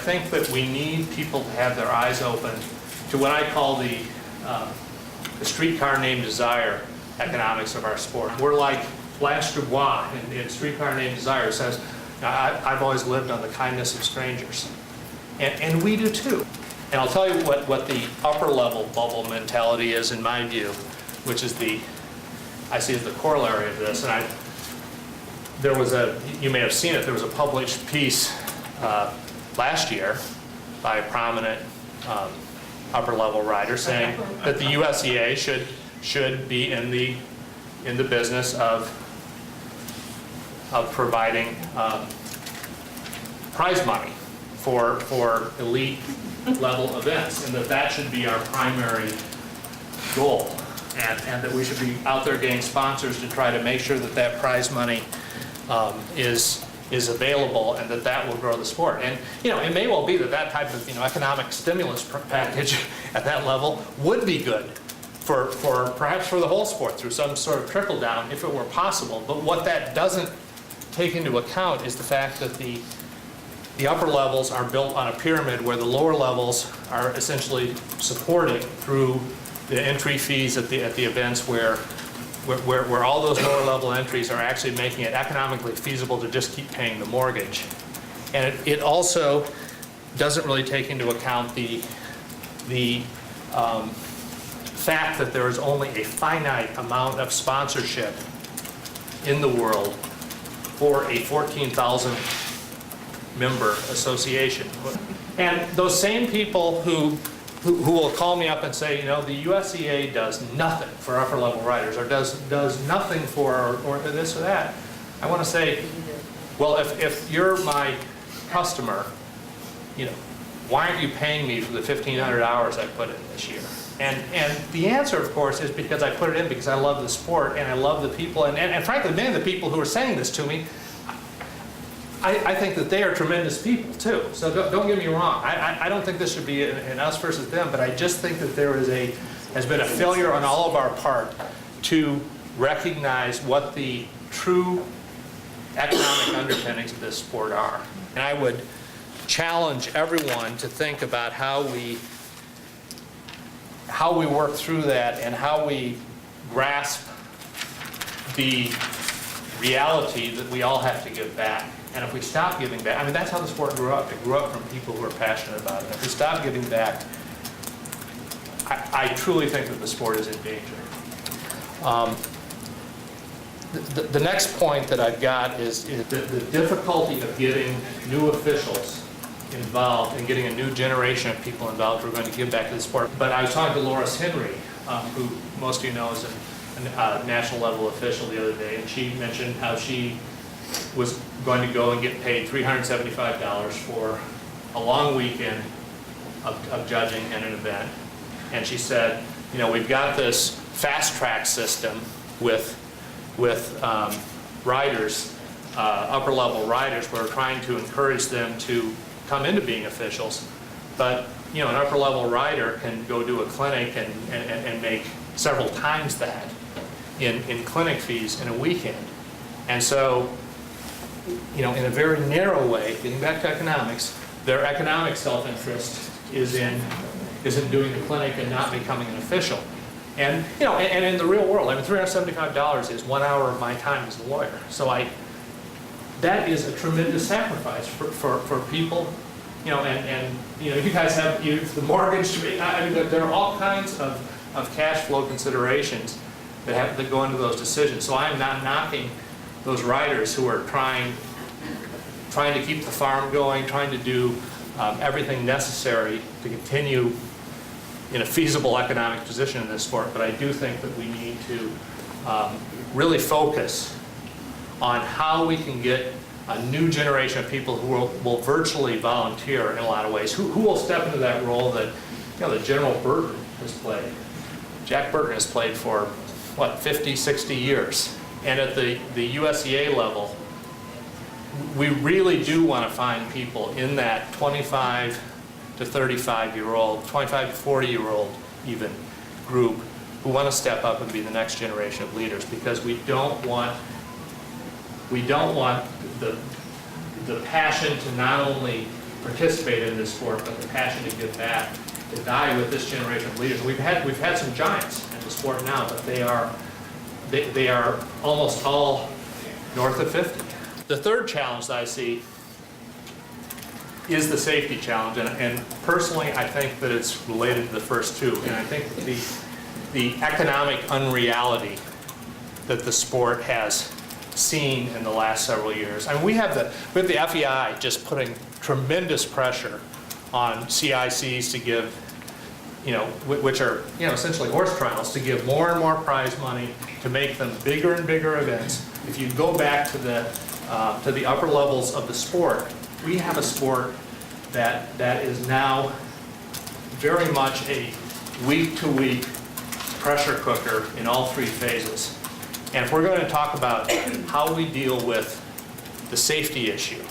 think that we need people to have their eyes open to what I call the streetcar named Desire economics of our sport. We're like Blanche Dubois in Streetcar Named Desire says, I've always lived on the kindness of strangers. And we do too. And I'll tell you what the upper level bubble mentality is in my view, which is I see as the corollary of this. And there was you may have seen it, there was a published piece last year by a prominent upper level rider saying that the USEA should be in the business of providing prize money for elite level events, and that should be our primary goal, and that we should be out there getting sponsors to try to make sure that prize money is available, and that will grow the sport. And it may well be that type of economic stimulus package at that level would be good for perhaps for the whole sport through some sort of trickle down if it were possible. But what that doesn't take into account is the fact that the upper levels are built on a pyramid where the lower levels are essentially supporting through the entry fees at the events where all those lower level entries are actually making it economically feasible to just keep paying the mortgage. And it also doesn't really take into account the fact that there is only a finite amount of sponsorship in the world for a 14,000 member association. And those same people who will call me up and say, the USEA does nothing for upper level riders, or does nothing for or this or that, I want to say, well, if you're my customer, why aren't you paying me for the 1,500 hours I put in this year? And the answer, of course, is because I put it in because I love the sport and I love the people, and frankly, many of the people who are saying this to me, I think that they are tremendous people too. So don't get me wrong. I don't think this should be an us versus them, but I just think that has been a failure on all of our part to recognize what the true economic underpinnings of this sport are. And I would challenge everyone to think about how we work through that and how we grasp the reality that we all have to give back. And if we stop giving back, that's how the sport grew up. It grew up from people who are passionate about it. If we stop giving back, I truly think that the sport is in danger. The next point that I've got is the difficulty of getting new officials involved and getting a new generation of people involved who are going to give back to the sport. But I was talking to Loris Henry, who most of you know is a national level official the other day, and she mentioned how she was going to go and get paid $375 for a long weekend of judging in an event. And she said, we've got this fast track system with riders, upper level riders, where we're trying to encourage them to come into being officials. But an upper level rider can go do a clinic and make several times that in clinic fees in a weekend. And so, in a very narrow way, getting back to economics, their economic self-interest is in doing the clinic and not becoming an official. And and in the real world, $375 is 1 hour of my time as a lawyer. So that is a tremendous sacrifice for people. You guys have the mortgage. There are all kinds of cash flow considerations that go into those decisions. So I'm not knocking those riders who are trying to keep the farm going, trying to do everything necessary to continue in a feasible economic position in this sport. But I do think that we need to really focus on how we can get a new generation of people who will virtually volunteer in a lot of ways, who will step into that role that that General Burton has played. Jack Burton has played for, 50, 60 years. And at the USEA level, we really do want to find people in that 25 to 35-year-old, 25 to 40-year-old even group who want to step up and be the next generation of leaders, because we don't want the passion to not only participate in this sport, but the passion to give back, to die with this generation of leaders. We've had some giants in the sport now, but they are almost all north of 50. The third challenge that I see is the safety challenge, and personally I think that it's related to the first two, and I think the economic unreality that the sport has seen in the last several years. I mean, we have the FEI just putting tremendous pressure on CICs to give, which are, essentially horse trials, to give more and more prize money, to make them bigger and bigger events. If you go back to the upper levels of the sport, we have a sport that is now very much a week-to-week pressure cooker in all three phases. And if we're going to talk about how we deal with the safety issue,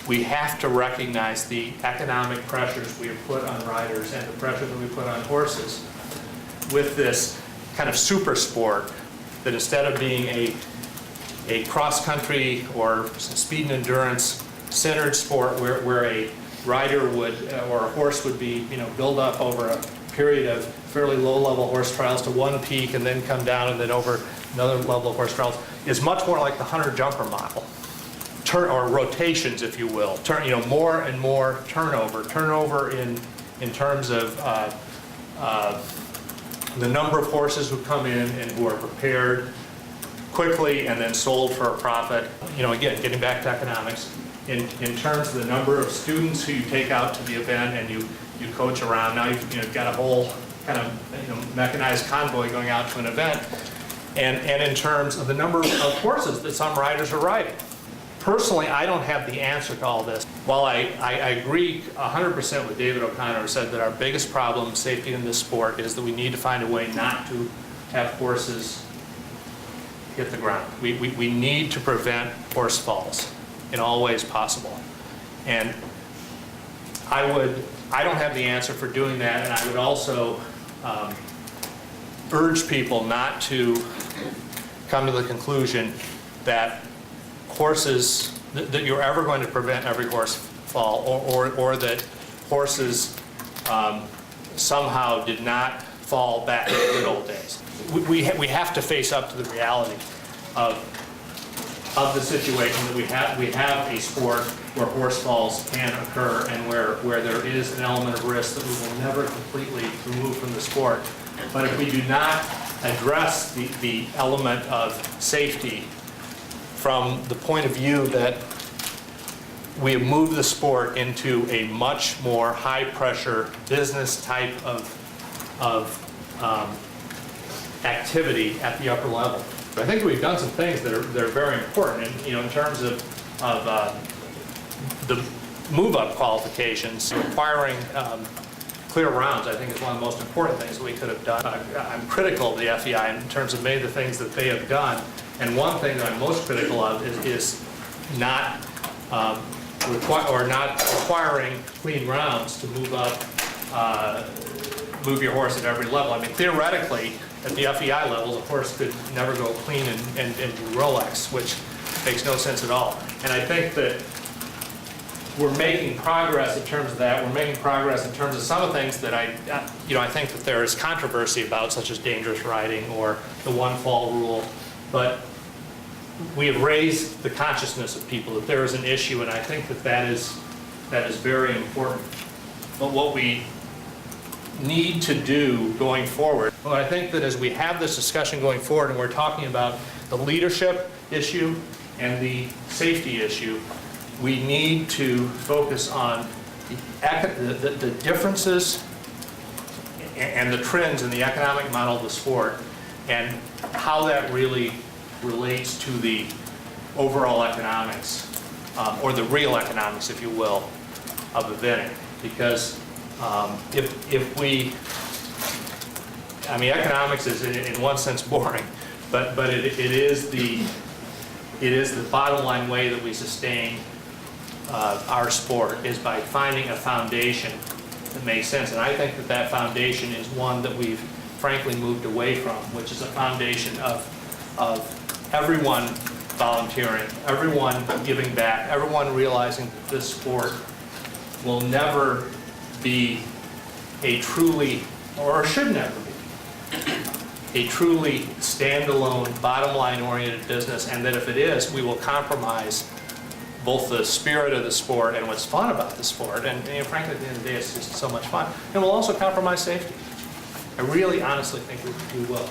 we have to recognize the economic pressures we have put on riders and the pressure that we put on horses with this kind of super sport that, instead of being a cross-country or speed and endurance centered sport where a rider would or a horse would be build up over a period of fairly low-level horse trials to one peak and then come down and then over another level of horse trials, is much more like the hunter-jumper model. Or rotations, if you will. More and more turnover in terms of the number of horses who come in and who are prepared quickly and then sold for a profit. Again, getting back to economics, in terms of the number of students who you take out to the event and you coach around. Now you've got a whole kind of mechanized convoy going out to an event, and in terms of the number of horses that some riders are riding. Personally, I don't have the answer to all this. While I agree 100% with David O'Connor, who said that our biggest problem, safety in this sport, is that we need to find a way not to have horses hit the ground. We need to prevent horse falls in all ways possible. And I don't have the answer for doing that, and I would also urge people not to come to the conclusion that that you're ever going to prevent every horse fall, or that horses somehow did not fall back in the good old days. We have to face up to the reality of the situation that we have a sport where horse falls can occur and where there is an element of risk that we will never completely remove from the sport. But if we do not address the element of safety from the point of view that we have moved the sport into a much more high-pressure business type of activity at the upper level. But I think we've done some things that are very important, and in terms of the move-up qualifications, requiring clear rounds, I think is one of the most important things that we could have done. I'm critical of the FEI in terms of many of the things that they have done. And one thing that I'm most critical of is not requiring clean rounds to move your horse at every level. I mean, theoretically, at the FEI levels, a horse could never go clean and do Rolex, which makes no sense at all. And I think that we're making progress in terms of that. We're making progress in terms of some of the things that I think that there is controversy about, such as dangerous riding or the one fall rule. But we have raised the consciousness of people that there is an issue, and I think that is very important. But what we need to do going forward, well, I think that as we have this discussion going forward and we're talking about the leadership issue and the safety issue, we need to focus on the differences and the trends in the economic model of the sport and how that really relates to the overall economics, or the real economics, if you will, of eventing. Because economics is in one sense boring, but it is the bottom line way that we sustain our sport, is by finding a foundation that makes sense. And I think that foundation is one that we've frankly moved away from, which is a foundation of everyone volunteering, everyone giving back, everyone realizing that this sport will never be a truly, or should never be, a truly standalone, bottom line oriented business, and that if it is, we will compromise both the spirit of the sport and what's fun about the sport, and frankly, at the end of the day, it's just so much fun, and we'll also compromise safety. I really honestly think we will.